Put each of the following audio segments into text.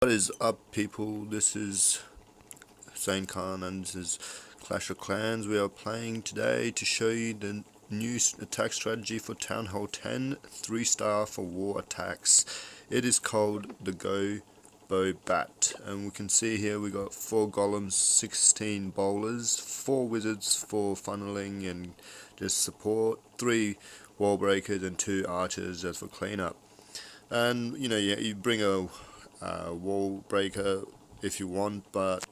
What is up, people? This is Th10 and this is Clash of Clans. We are playing today to show you the new attack strategy for Town Hall 10, 3-star for war attacks. It is called the Go Bow Bat, and we can see here we got 4 golems, 16 bowlers, 4 wizards for funneling and just support, 3 wall breakers and 2 archers just for cleanup. And you bring a wall breaker if you want, but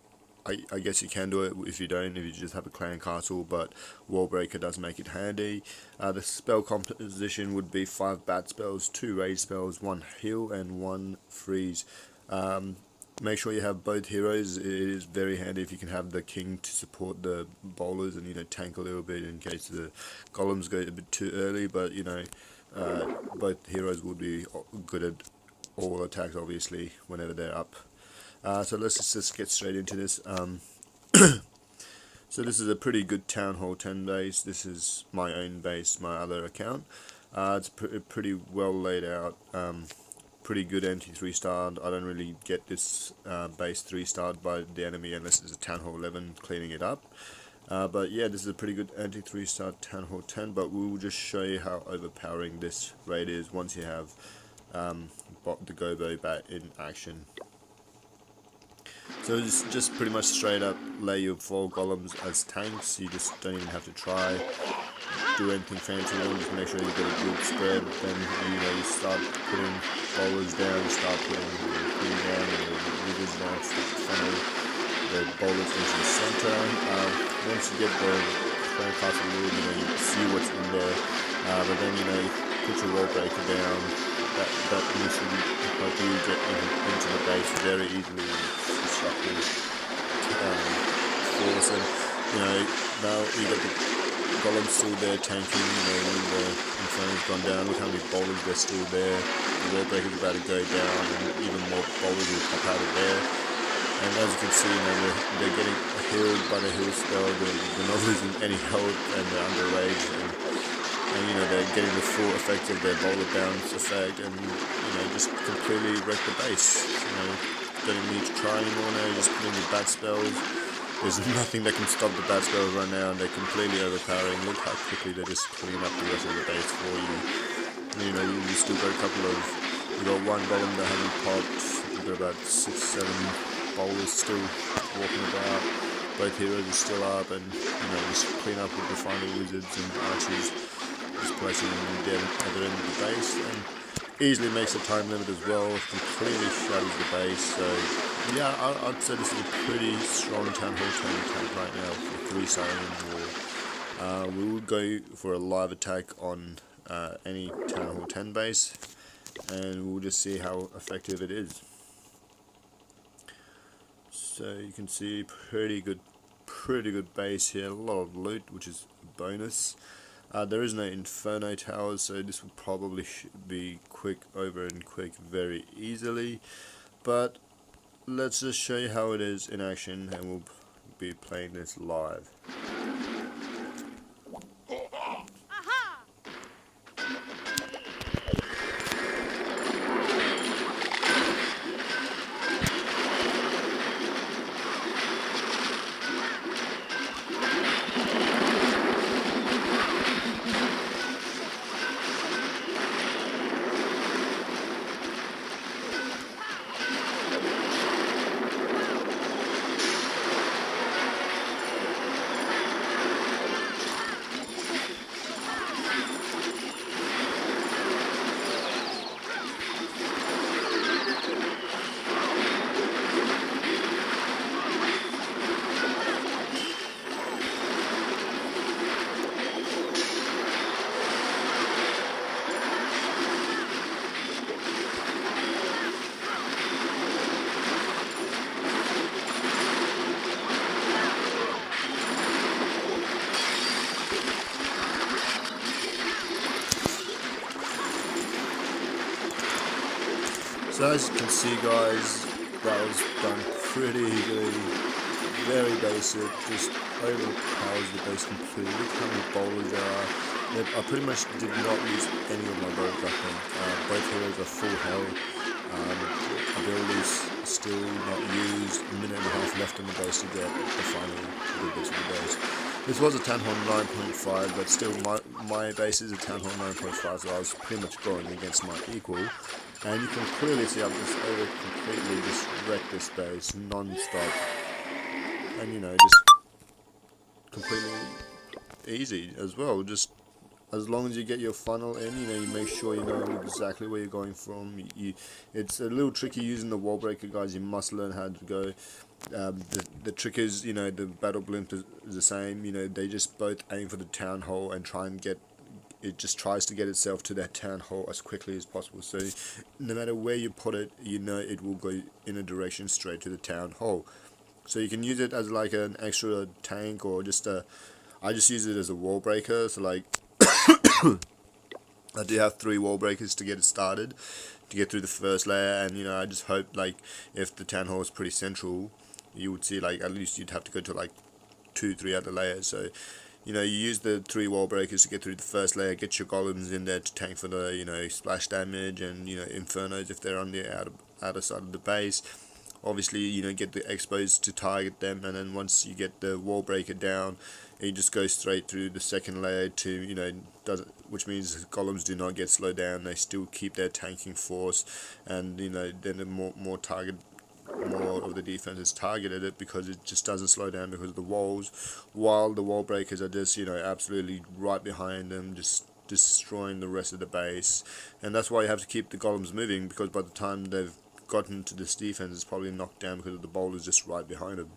I guess you can do it if you don't, if you just have a clan castle, but wall breaker does make it handy. The spell composition would be 5 bat spells, 2 raid spells, 1 heal and 1 freeze. Make sure you have both heroes. It is very handy if you can have the king to support the bowlers and tank a little bit in case the golems go a bit too early, but both heroes will be good at all attacks obviously whenever they're up. So let's just get straight into this. So this is a pretty good Town Hall 10 base. This is my own base, my other account. It's pretty well laid out, pretty good anti-3-star. I don't really get this base 3-starred by the enemy unless it's a Town Hall 11 cleaning it up. But yeah, this is a pretty good anti-3-star Town Hall 10, but we will just show you how overpowering this raid is once you have the Go Bow Bat in action. So it's just pretty much straight up lay your 4 golems as tanks. You just don't even have to try do anything fancy with them. Just make sure you get a good spread. Then you start putting bowlers down, you start putting the queen down and the wizards down, start to funnel the bowlers into the center. Once you get the clan castle rule, you see what's in there. But then you put your wall breaker down. That needs to help you get into the base very easily and disruptive force. And now you got the golems still there tanking. When the inferno's gone down, look how many bowlers they're still there. The wall breaker's about to go down, and even more bowlers will pop out of there. And as you can see, they're getting healed by the heal spell. They're not losing any health, and they're under rage. And they're getting the full effect of their bowler bounce effect, and just completely wreck the base. Don't even need to try anymore now. You're just putting the bat spells. There's nothing that can stop the bat spells right now, and they're completely overpowering. Look how quickly they're just cleaning up the rest of the base for you. You still got a couple of. You got 1 golem that hasn't popped. You've got about 6-7 bowlers still walking about. Both heroes are still up, and just clean up with the final wizards and archers. Just placing them dead at the other end of the base, and easily makes a time limit as well, completely shatters the base. So yeah, I'd say this is a pretty strong Town Hall 10 attack right now for 3-star war. We will go for a live attack on any Town Hall 10 base, and we'll just see how effective it is. So you can see pretty good base here, a lot of loot, which is a bonus. There is no Inferno towers, so this will probably be quick over and quick very easily. But let's just show you how it is in action, and we'll be playing this live. So as you can see, guys, that was done pretty easily, very basic, just overpowers the base completely. Look how many bowlers there are. I pretty much did not use any of my bowlers, I think. Both heroes are full health. build is still not used. A minute and a half left on the base to get the final good bits of the base. This was a Town Hall 9.5, but still my base is a Town Hall 9.5, so I was pretty much going against my equal. And you can clearly see I've just completely just wrecked this base non-stop. And just completely easy as well. Just as long as you get your funnel in, you make sure you know exactly where you're going from. It's a little tricky using the wall breaker, guys. You must learn how to go. The trick is, the battle blimp is the same. They just both aim for the town hall and try and get. It just tries to get itself to that town hall as quickly as possible. So no matter where you put it, it will go in a direction straight to the town hall. So you can use it as like an extra tank or just I just use it as a wall breaker. So like I do have 3 wall breakers to get it started, to get through the first layer, and I just hope like if the town hall is pretty central, you would see like at least you'd have to go to like 2-3 other layers. So you use the 3 wall breakers to get through the first layer, get your golems in there to tank for the splash damage and infernos if they're on the outer side of the base. Obviously, get the expos to target them, and then once you get the wall breaker down, it just goes straight through the second layer to which means golems do not get slowed down. They still keep their tanking force, and then the more of the defense is targeted it because it just doesn't slow down because of the walls, while the wall breakers are just absolutely right behind them, just destroying the rest of the base. And that's why you have to keep the golems moving, because by the time they've gotten to this defense, it's probably knocked down because the bowler's just right behind them.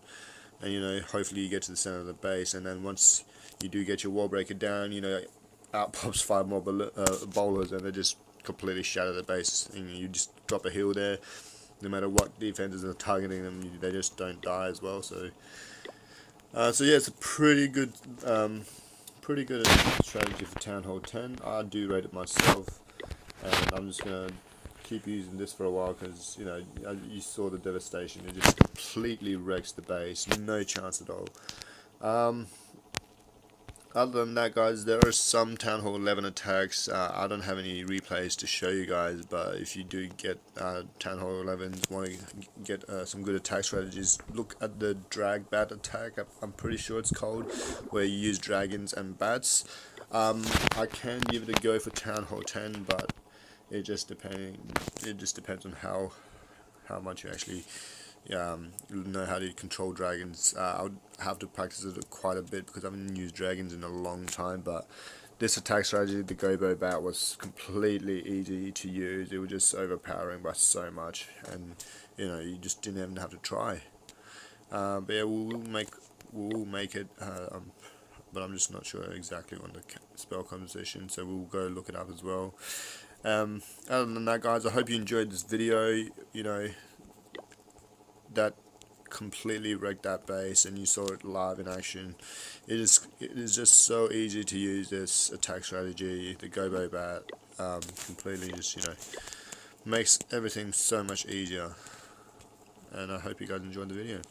And hopefully you get to the center of the base, and then once you do get your wall breaker down, out pops 5 more bowlers, and they just completely shatter the base. And you just drop a hill there. No matter what defenses are targeting them, they just don't die as well. So yeah, it's a pretty good strategy for Town Hall 10. I do rate it myself, and I'm just gonna keep using this for a while because you saw the devastation. It just completely wrecks the base. No chance at all. Other than that, guys, there are some Town Hall 11 attacks. I don't have any replays to show you guys, but if you do get Town Hall 11s, want to get some good attack strategies, look at the drag bat attack. I'm pretty sure it's called, where you use dragons and bats. I can give it a go for Town Hall 10, but it just depends on how much you actually know how to control dragons. I would have to practice it quite a bit because I haven't used dragons in a long time, but this attack strategy, the Gobo Bat, was completely easy to use. It was just overpowering by so much, and you just didn't even have to try. But yeah, we'll make it, but I'm just not sure exactly on the spell composition, so we'll go look it up as well. Other than that, guys, I hope you enjoyed this video. That completely wrecked that base, and you saw it live in action. It is just so easy to use this attack strategy. The Gobo Bat completely just makes everything so much easier, and I hope you guys enjoyed the video.